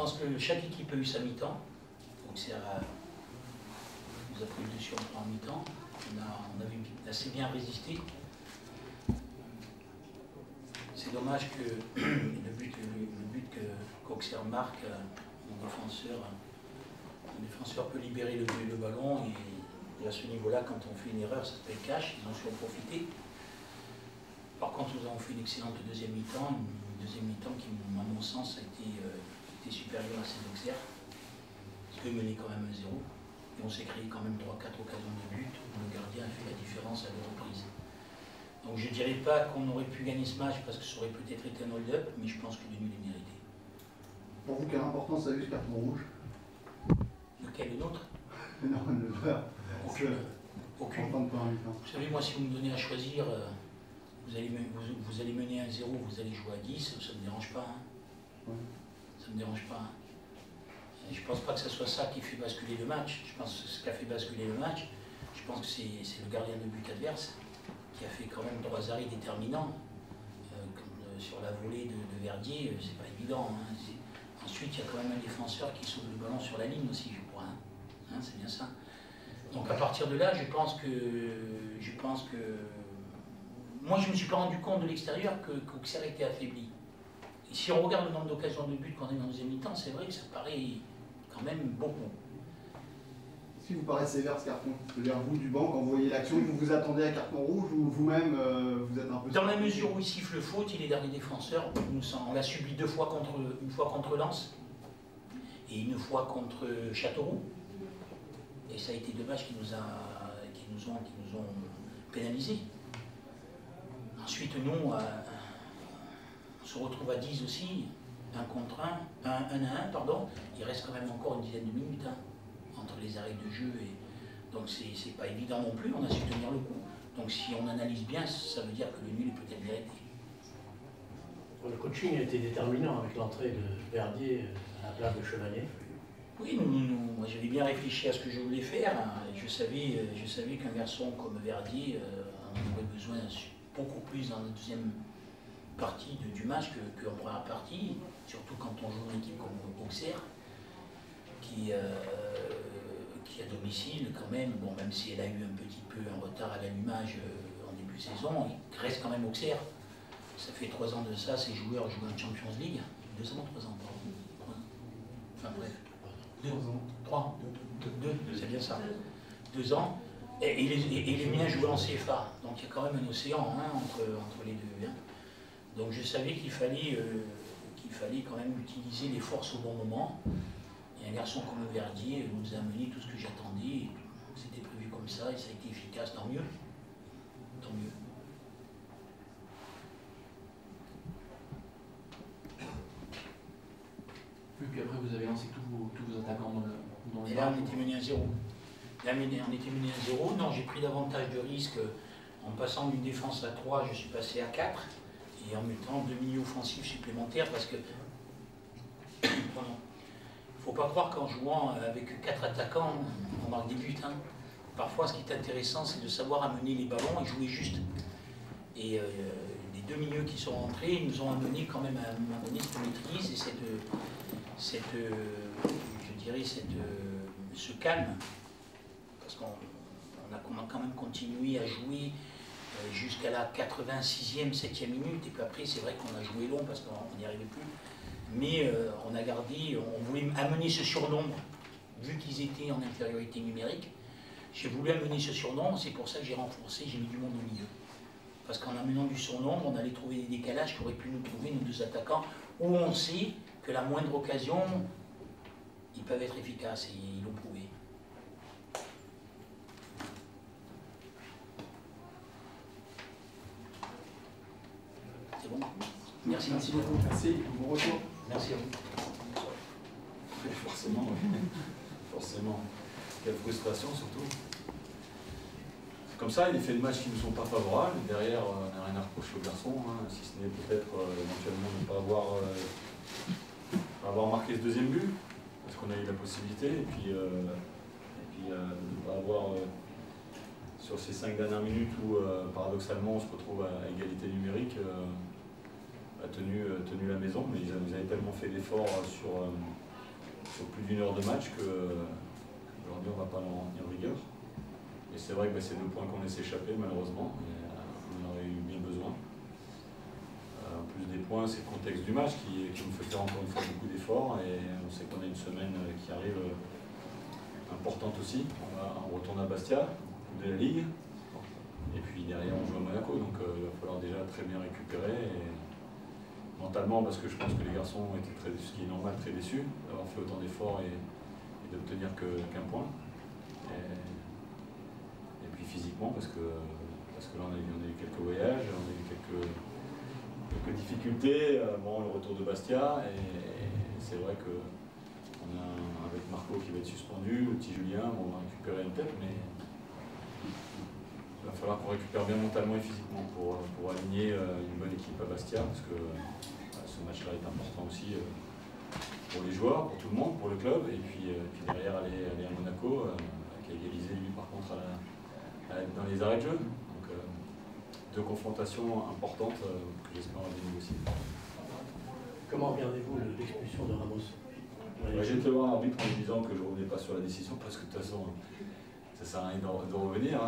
pense que chaque équipe a eu sa mi-temps. Auxerre nous a pris le dessus en mi-temps. On avait assez bien résisté. C'est dommage que le but qu'Auxerre marque, mon défenseur peut libérer le ballon et à ce niveau-là, quand on fait une erreur, ça s'appelle cash, ils ont su en profiter. Par contre, nous avons fait une excellente deuxième mi-temps, une deuxième mi-temps qui, à mon sens, a été supérieure à celle d'Auxerre, parce qu'ils menaient quand même 1-0, et on s'est créé quand même 3-4 occasions de but, où le gardien a fait la différence à deux reprises. Donc je ne dirais pas qu'on aurait pu gagner ce match, parce que ça aurait peut-être été un hold-up, mais je pense que le nul est mérité. Pour vous, quelle importance a eu ce carton rouge? Lequel est l'autre? Non, le joueur. Aucune. Vous savez, moi, si vous me donnez à choisir, vous allez mener 1-0, vous allez jouer à 10, ça ne me dérange pas. Hein. Ouais. Ça ne me dérange pas. Hein. Je ne pense pas que ce soit ça qui fait basculer le match. Je pense que ce qui a fait basculer le match, je pense que c'est le gardien de but adverse qui a fait quand même 3 arrêts déterminants. Sur la volée de Verdier, c'est pas évident. Hein. Ensuite, il y a quand même un défenseur qui sauve le ballon sur la ligne aussi, je crois. Hein, c'est bien ça. Donc à partir de là, je pense que moi, je ne me suis pas rendu compte de l'extérieur qu'Auxerre était affaibli. Et si on regarde le nombre d'occasions de but qu'on a eu dans le deuxième mi-temps, c'est vrai que ça paraît quand même beaucoup. Est-ce qu'il vous paraît sévère ce carton? C'est-à-dire, vous, du banc, quand vous voyez l'action, vous vous attendez à carton rouge ou vous-même, vous êtes un peu... Dans la mesure où il siffle faute, il est dernier défenseur. On l'a subi une fois contre Lens et une fois contre Châteauroux. Et ça a été deux matchs qui nous ont pénalisés. Ensuite, nous, on se retrouve à 10 aussi, 1 contre 1, 1 à 1, pardon. Il reste quand même encore une dizaine de minutes entre les arrêts de jeu. Donc c'est pas évident non plus, on a su tenir le coup. Donc si on analyse bien, ça veut dire que le nul est peut-être mérité. Le coaching a été déterminant avec l'entrée de Verdier à la place de Chevalier. Oui, moi j'avais bien réfléchi à ce que je voulais faire. Je savais qu'un garçon comme Verdier en aurait besoin beaucoup plus dans la deuxième partie du match qu'en première partie, surtout quand on joue une équipe comme Auxerre, qui à domicile quand même, bon, même si elle a eu un petit peu un retard à l'allumage en début de saison, il reste quand même Auxerre. Ça fait 3 ans de ça, ces joueurs jouent en Champions League. 2 ans, 3 ans, pardon. Enfin bref. 2 ans. 3 2, c'est bien ça. 2 ans. Et les miens jouaient en CFA. Donc il y a quand même un océan entre les deux. Hein. Donc je savais qu'il fallait quand même utiliser les forces au bon moment. Et un garçon comme Verdier nous a amené tout ce que j'attendais. C'était prévu comme ça et ça a été efficace, tant mieux. Tant mieux. Et puis après, vous avez lancé tous vos attaquants dans le Et là, on était mené à 0. Là, on était mené à 0. Non, j'ai pris davantage de risques. En passant d'une défense à 3, je suis passé à 4. Et en mettant 2 milieux offensifs supplémentaires parce que... Pardon. Il ne faut pas croire qu'en jouant avec 4 attaquants, on marque des buts. Hein. Parfois, ce qui est intéressant, c'est de savoir amener les ballons et jouer juste. Et les 2 milieux qui sont rentrés, ils nous ont amené quand même à amener cette maîtrise et ce calme. Parce qu'on a quand même continué à jouer jusqu'à la 86e, 7e minute. Et puis après, c'est vrai qu'on a joué long parce qu'on n'y arrivait plus. Mais on a gardé, on voulait amener ce surnombre, vu qu'ils étaient en infériorité numérique. J'ai voulu amener ce surnombre, c'est pour ça que j'ai renforcé, j'ai mis du monde au milieu. Parce qu'en amenant du surnombre, on allait trouver des décalages qui auraient pu nous trouver, nos 2 attaquants, où on sait que la moindre occasion, ils peuvent être efficaces, et ils l'ont prouvé. C'est bon? Merci. Merci beaucoup. Merci. Bon retour. Merci à vous. Forcément, oui. Forcément. Quelle frustration surtout. C'est comme ça, il fait de matchs qui ne sont pas favorables. Derrière, on n'a rien à reprocher aux garçons, si ce n'est peut-être éventuellement de ne pas avoir marqué ce deuxième but, parce qu'on a eu la possibilité, et puis de ne pas avoir, sur ces 5 dernières minutes où paradoxalement on se retrouve à égalité numérique, tenu la maison, mais ils avaient tellement fait d'efforts sur plus d'1 heure de match qu'aujourd'hui on ne va pas en tenir rigueur. Et c'est vrai que c'est 2 points qu'on laisse échapper malheureusement, et on aurait eu bien besoin. En plus des points, c'est le contexte du match qui nous fait faire encore une fois beaucoup d'efforts, et on sait qu'on a une semaine qui arrive importante aussi. On retourne à Bastia, de la Ligue, et puis derrière on joue à Monaco, donc il va falloir déjà très bien récupérer. Et mentalement, parce que je pense que les garçons ont été, ce qui est normal, très déçus d'avoir fait autant d'efforts et d'obtenir qu'un point. Et puis physiquement, parce que là on a eu quelques voyages, on a eu quelques difficultés, le retour de Bastia, et c'est vrai que on a avec Marco qui va être suspendu, le petit Julien, on va récupérer une tête, mais il va falloir qu'on récupère bien mentalement et physiquement pour aligner une bonne équipe à Bastia, parce que ce match-là est important aussi pour les joueurs, pour tout le monde, pour le club, et puis derrière aller à Monaco, qui a égalisé lui par contre dans les arrêts de jeu. Donc 2 confrontations importantes que j'espère bien négocier. Comment regardez-vous l'expulsion de Ramos? J'ai été voir l'arbitre en lui disant que je ne revenais pas sur la décision, parce que de toute façon, ça ne sert à rien de revenir.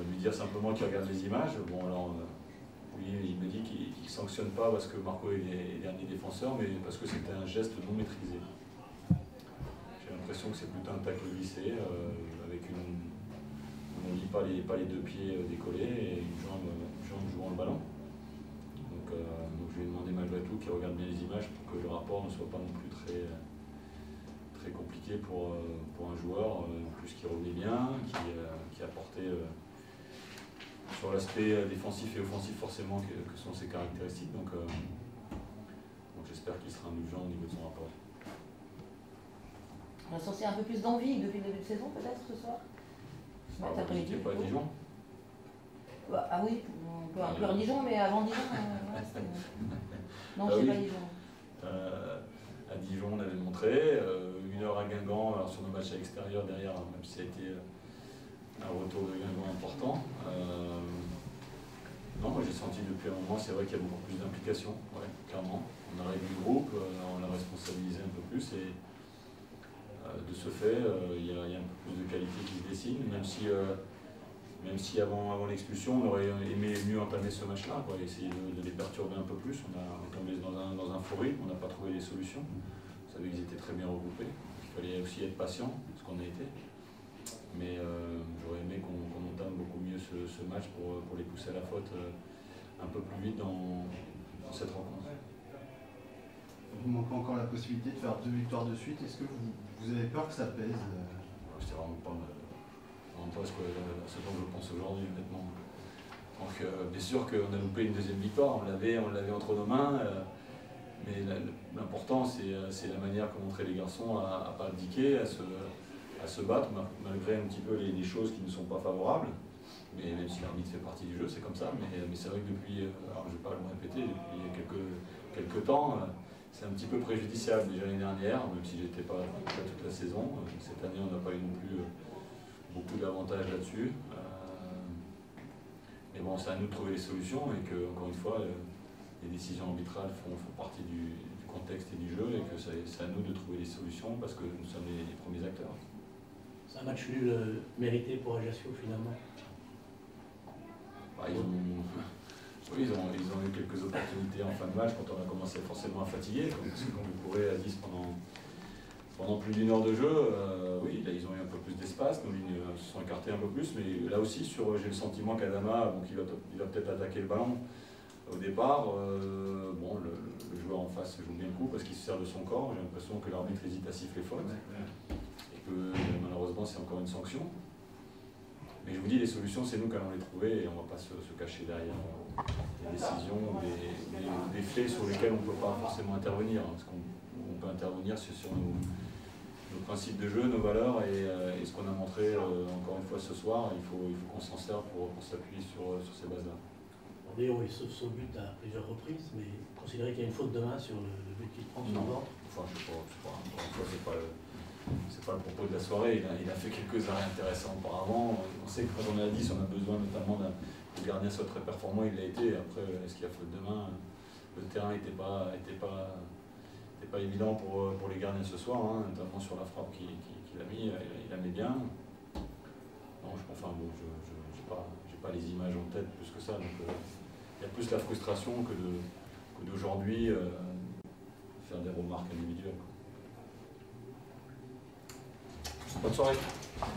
Lui dire simplement qu'il regarde les images. Bon, alors, oui, il me dit qu'il ne sanctionne pas parce que Marco est dernier défenseur, mais parce que c'était un geste non maîtrisé. J'ai l'impression que c'est plutôt un tacle glissé, avec on ne lit pas les 2 pieds décollés et une jambe jouant le ballon. Donc je lui ai demandé malgré tout qu'il regarde bien les images pour que le rapport ne soit pas non plus très compliqué pour un joueur, en plus qui revenait bien, qui apportait sur l'aspect défensif et offensif forcément que sont ses caractéristiques. Donc j'espère qu'il sera indulgent au niveau de son rapport. On a censé un peu plus d'envie depuis le début de saison peut-être ce soir? Vous n'étiez pas à Dijon? Ah oui, on peut inclure Dijon, mais avant Dijon, non, je sais pas Dijon. À Dijon, on avait montré, 1 heure à Guingamp, alors sur nos matchs à l'extérieur derrière, même si ça a été un retour de Guingamp important. Non, moi j'ai senti depuis un moment, c'est vrai qu'il y a beaucoup plus d'implication, ouais, clairement. On a réduit le groupe, on l'a responsabilisé un peu plus, et de ce fait, il y a un peu plus de qualité qui se dessine, même si avant l'expulsion, on aurait aimé mieux entamer ce match-là, essayer de les perturber un peu plus. On est tombé dans un faux rythme, on n'a pas trouvé les solutions. On savait qu'ils étaient très bien regroupés. Il fallait aussi être patient, ce qu'on a été. Mais j'aurais aimé qu'on entame beaucoup mieux ce match pour les pousser à la faute un peu plus vite dans cette rencontre. Vous manquez encore la possibilité de faire 2 victoires de suite. Est-ce que vous avez peur que ça pèse? C'est vraiment pas ce dont je pense aujourd'hui, honnêtement. Donc bien sûr qu'on a loupé une 2e victoire, on l'avait entre nos mains, mais l'important c'est la manière qu'ont montré les garçons à ne pas abdiquer, à se battre, malgré un petit peu les choses qui ne sont pas favorables. Mais même si l'arbitre fait partie du jeu, c'est comme ça. Mais c'est vrai que depuis, alors je ne vais pas le répéter, depuis quelques temps, c'est un petit peu préjudiciable. Déjà l'année dernière, même si j'étais pas là toute la saison, cette année on n'a pas eu non plus beaucoup d'avantages là-dessus. Mais bon, c'est à nous de trouver les solutions et que, encore une fois, les décisions arbitrales font partie du contexte et du jeu, et que c'est à nous de trouver les solutions parce que nous sommes les premiers acteurs. C'est un match nul mérité pour Ajaccio finalement? Ils ont eu quelques opportunités en fin de match quand on a commencé forcément à fatiguer, parce que quand vous courez à 10 pendant plus d'1 heure de jeu, oui, là ils ont eu un peu plus d'espace, nos lignes se sont écartées un peu plus, mais là aussi j'ai le sentiment qu'Adama, il va peut-être attaquer le ballon au départ. Le joueur en face joue bien le coup parce qu'il se sert de son corps. J'ai l'impression que l'arbitre hésite à siffler faute, et que malheureusement c'est encore une sanction. Mais je vous dis, les solutions, c'est nous qui allons les trouver, et on ne va pas se cacher derrière des décisions ou des faits sur lesquels on ne peut pas forcément intervenir. Parce qu'on peut intervenir sur nos principes de jeu, nos valeurs, et ce qu'on a montré encore une fois ce soir. Il faut qu'on s'en serve pour s'appuyer sur ces bases-là. Léo il sauve son but à plusieurs reprises, mais considérez qu'il y a une faute de main sur le but qu'il prend sur le ventre. Enfin, je sais pas. C'est pas le propos de la soirée. Il a fait quelques arrêts intéressants auparavant. On sait que quand on est à 10, on a besoin notamment d'un gardien soit très performant. Il l'a été. Après, est-ce qu'il y a faute de main? Le terrain n'était pas c'était pas évident pour les gardiens ce soir, hein, notamment sur la frappe qu'il a mis, il la met bien. Non, enfin, bon, j'ai pas les images en tête plus que ça, donc il y a plus la frustration que d'aujourd'hui faire des remarques individuelles. Bonne soirée.